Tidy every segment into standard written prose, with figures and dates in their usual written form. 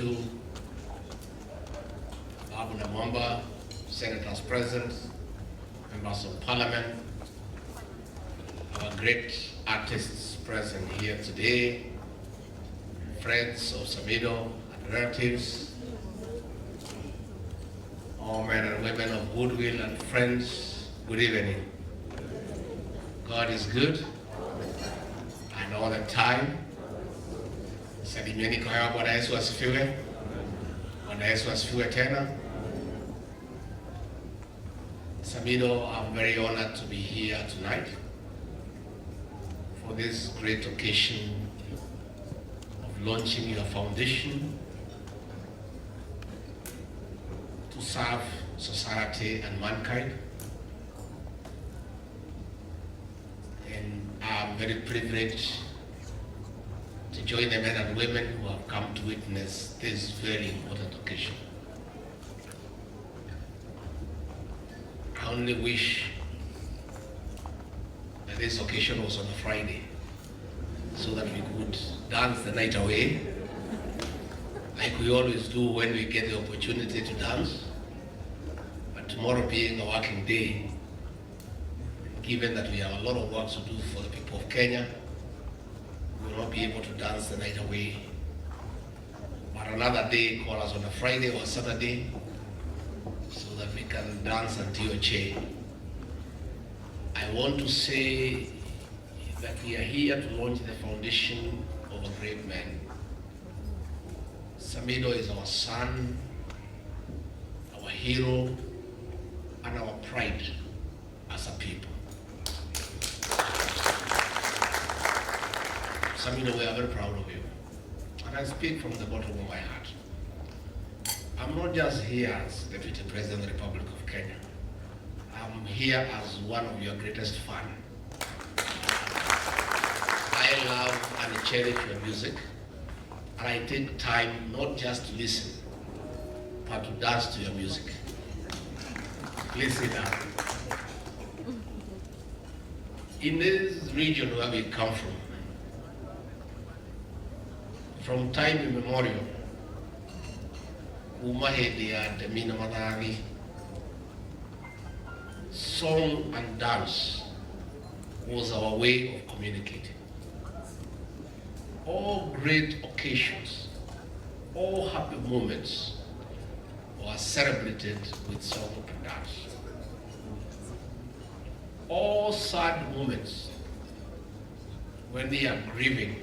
wetu, Babu Namwamba, senators present, members of parliament, our great artists present here today, friends of Samidoh and relatives, all men and women of goodwill and friends, good evening. God is good, and all the time. Salimieni kwa hewa. Bwana Yesu asifiwe. Bwana Yesu asifiwe tena. Samidoh, I'm very honored to be here tonight for this great occasion of launching your foundation to serve society and mankind. And I'm very privileged to join the men and women who have come to witness this very important occasion. I only wish that this occasion was on a Friday so that we could dance the night away like we always do when we get the opportunity to dance. But tomorrow being a working day, given that we have a lot of work to do for the people of Kenya, we will not be able to dance the night away. But another day, call us on a Friday or Saturday so that we can dance until your chair. I want to say that we are here to launch the foundation of a great man. Samidoh is our son, our hero, and our pride as a people. Samidoh, we are very proud of you. And I speak from the bottom of my heart. I'm not just here as Deputy President of the Republic of Kenya. I'm here as one of your greatest fans. I love and cherish your music. And I take time not just to listen, but to dance to your music. Please sit down. In this region where we come from time immemorial, song and dance was our way of communicating. All great occasions, all happy moments were celebrated with song and dance. All sad moments, when we are grieving,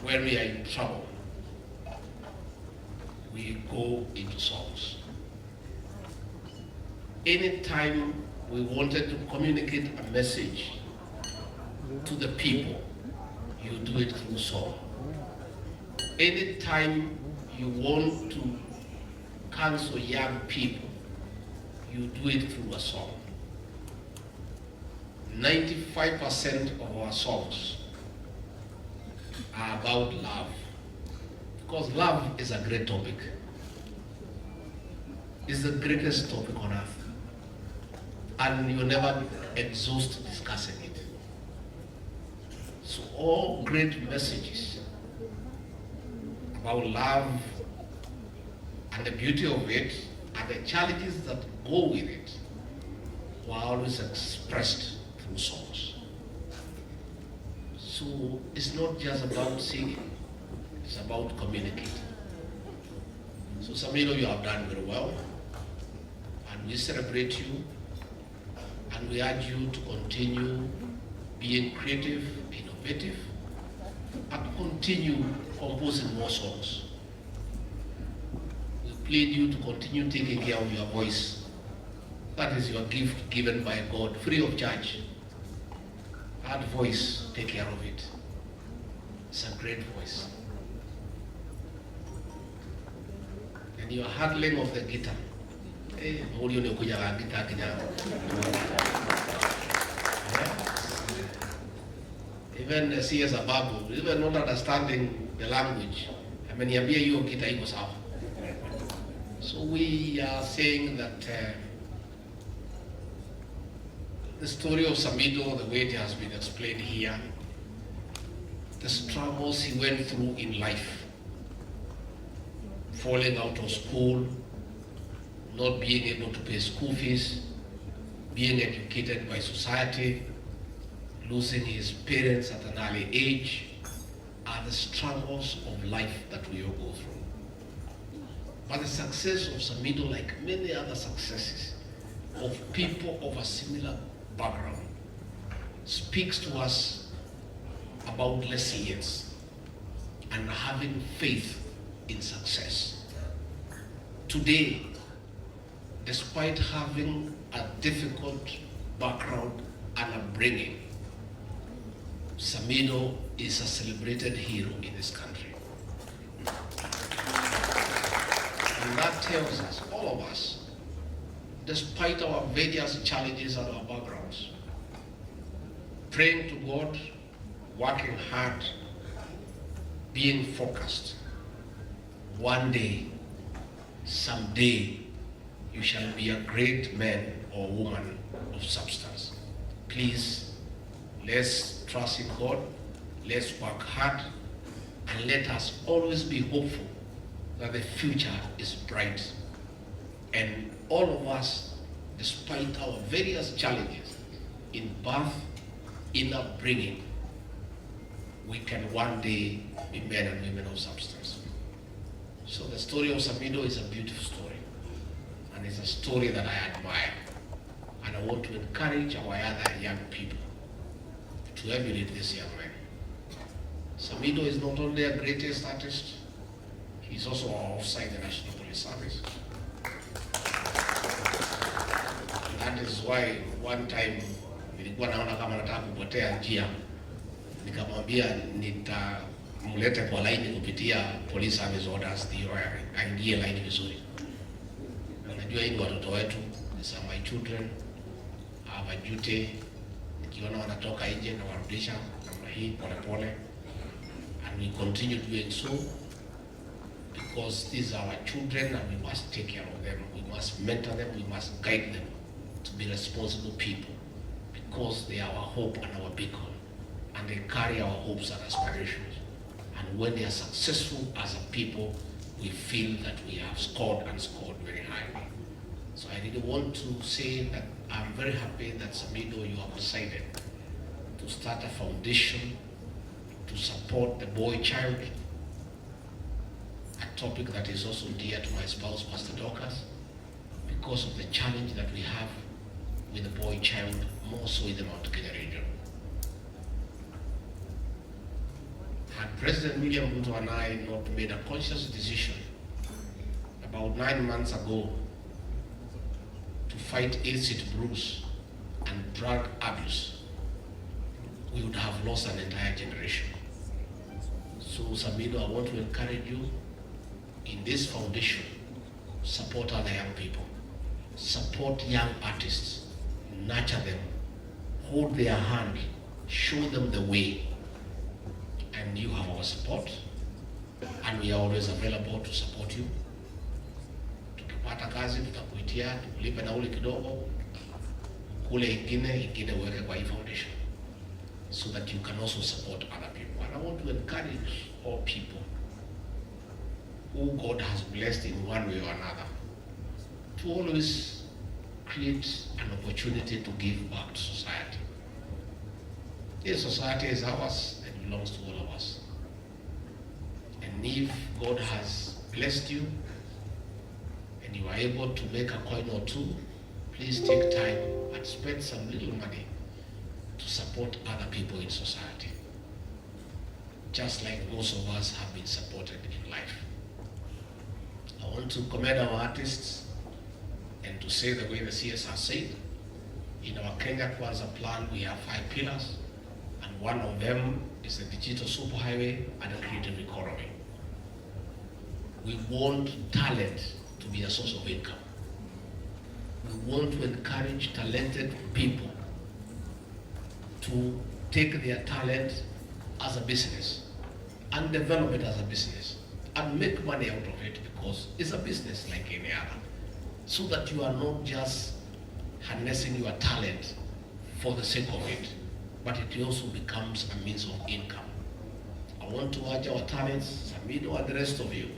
when we are in trouble, we go into songs. Anytime we wanted to communicate a message to the people, you do it through song. Anytime you want to counsel young people, you do it through a song. 95% of our songs are about love, because love is a great topic. It's the greatest topic on earth, and you never exhaust discussing it. So all great messages about love and the beauty of it and the challenges that go with it were always expressed through songs. So it's not just about singing, it's about communicating. So Samidoh, you have done very well, and we celebrate you, and we urge you to continue being creative, innovative, and continue composing more songs. We plead you to continue taking care of your voice. That is your gift given by God, free of charge. That voice, take care of it. It's a great voice. And your handling of the guitar. Even the CS Ababu, even not understanding the language, so we are saying that the story of Samidoh, the way it has been explained here, the struggles he went through in life, falling out of school, not being able to pay school fees, being educated by society, losing his parents at an early age, are the struggles of life that we all go through. But the success of Samidoh, like many other successes of people of a similar background, speaks to us about resilience and having faith in success. Today, despite having a difficult background and upbringing, Samidoh is a celebrated hero in this country. And that tells us, all of us, despite our various challenges and our backgrounds, praying to God, working hard, being focused, one day, someday, you shall be a great man or woman of substance. Please, let's trust in God, let's work hard, and let us always be hopeful that the future is bright. And all of us, despite our various challenges in birth, in upbringing, we can one day be men and women of substance. So the story of Samidoh is a beautiful story, and it's a story that I admire. And I want to encourage our other young people to emulate this young man. Samidoh is not only a greatest artist, he's also outside the National Police Service. That is why one time nilikuwa naona kama nataka kupotea njia, nikamwambia nitamlete kwa laini kupitia police service orders ndio aingie laini vizuri. Unajua hii ni watoto wetu, these are my children, I have a duty. Nikiona wanatoka nje na warudisha namna hii pole pole, and we continue doing so because these are our children and we must take care of them. We must mentor them, we must guide them to be responsible people because they are our hope and our beacon, and they carry our hopes and aspirations. And when they are successful as a people, we feel that we have scored and scored very highly. So I really want to say that I'm very happy that Samidoh, you have decided to start a foundation to support the boy child, a topic that is also dear to my spouse, Pastor Dorcas, because of the challenge that we have with the boy child, more so in the Mount Kenya region. Had President William Ruto and I not made a conscious decision about 9 months ago to fight illicit brews and drug abuse, we would have lost an entire generation. So Samidoh, I want to encourage you in this foundation, support other young people, support young artists, nurture them, hold their hand, show them the way, and you have our support, and we are always available to support you. Tukipata kazi tutakuitia, tukulipe nauli kidogo, kule ingine uweke kwa hii foundation, so that you can also support other people. And I want to encourage all people who God has blessed in one way or another to always create an opportunity to give back to society. This society is ours and belongs to all of us. And if God has blessed you and you are able to make a coin or two, please take time and spend some little money to support other people in society, just like most of us have been supported in life. I want to commend our artists and to say the way the CS has said, in our Kenya Kwanza plan we have 5 pillars, and one of them is the digital superhighway and a creative economy. We want talent to be a source of income. We want to encourage talented people to take their talent as a business and develop it as a business and make money out of it, because it's a business like any other. So that you are not just harnessing your talent for the sake of it, but it also becomes a means of income. I want to urge our talents, Samidoh and the rest of you,